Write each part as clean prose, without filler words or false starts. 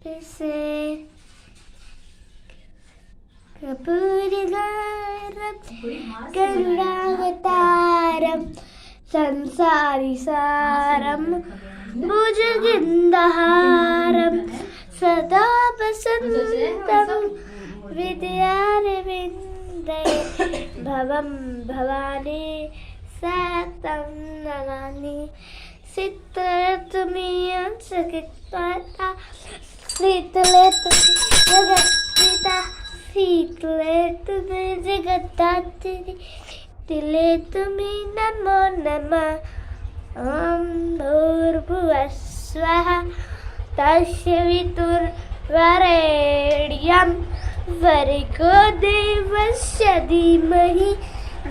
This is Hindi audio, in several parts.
से कपूरगारम करुणावतारम संसारी सारम भुजगेन्द्रहारम सदा वसंतम विद्यारविंदे भवम भवानी सततं नमामि शीतलतुमियं सकित्ता शीतले जगत्पिता शीतले तुम्हें जगत्तात्री तिले तुम्हें नमो नमः ॐ भूर्भुवः स्वः तस्य वितुर्वरेण्यं भर्गो देवस्य धीमहि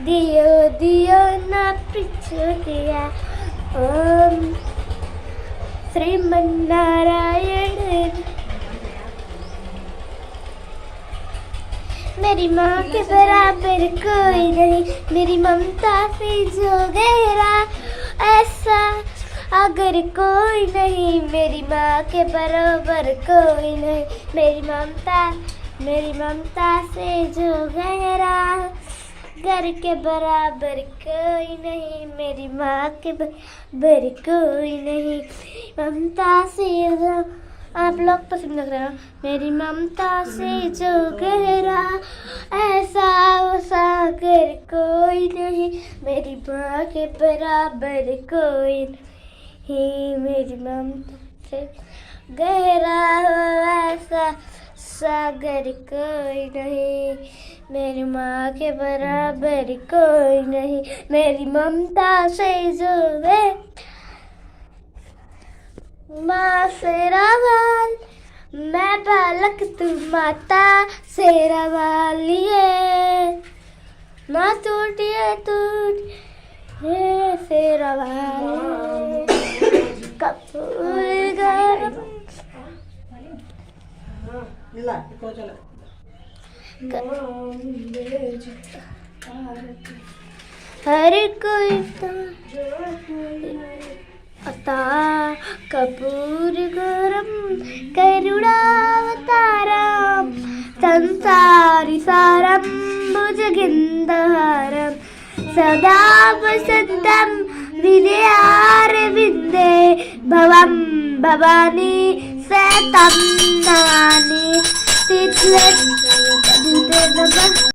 धियो धियो न प्रचोदयात् ॐ श्रीमन्नारायण। मेरी माँ के बराबर कोई नहीं, मेरी ममता से जो गहरा ऐसा अगर कोई नहीं, मेरी माँ के बराबर कोई नहीं, मेरी ममता से जो गहरा घर के बराबर कोई नहीं, मेरी माँ के बराबर कोई नहीं, ममता से जो आप लोग पसंद लग रहे हो। मेरी ममता से जो गहरा ऐसा सागर कोई नहीं, मेरी माँ के बराबर कोई नहीं, मेरी ममता से गहरा ऐसा सागर कोई नहीं, मेरी माँ के बराबर कोई नहीं, मेरी ममता से जो है माँ शेरावाल मैं बालक तू माता शेरावाली है, माँ टूटिए टूटिए शेरावाली कपूरगारम हर कोई अता कपूरगारम करुणावतारम संसारी सारम भुजगेन्द्रहारम सदा वसंतम विद्यारविंदे भवम भवानी सततं नमामि शीतले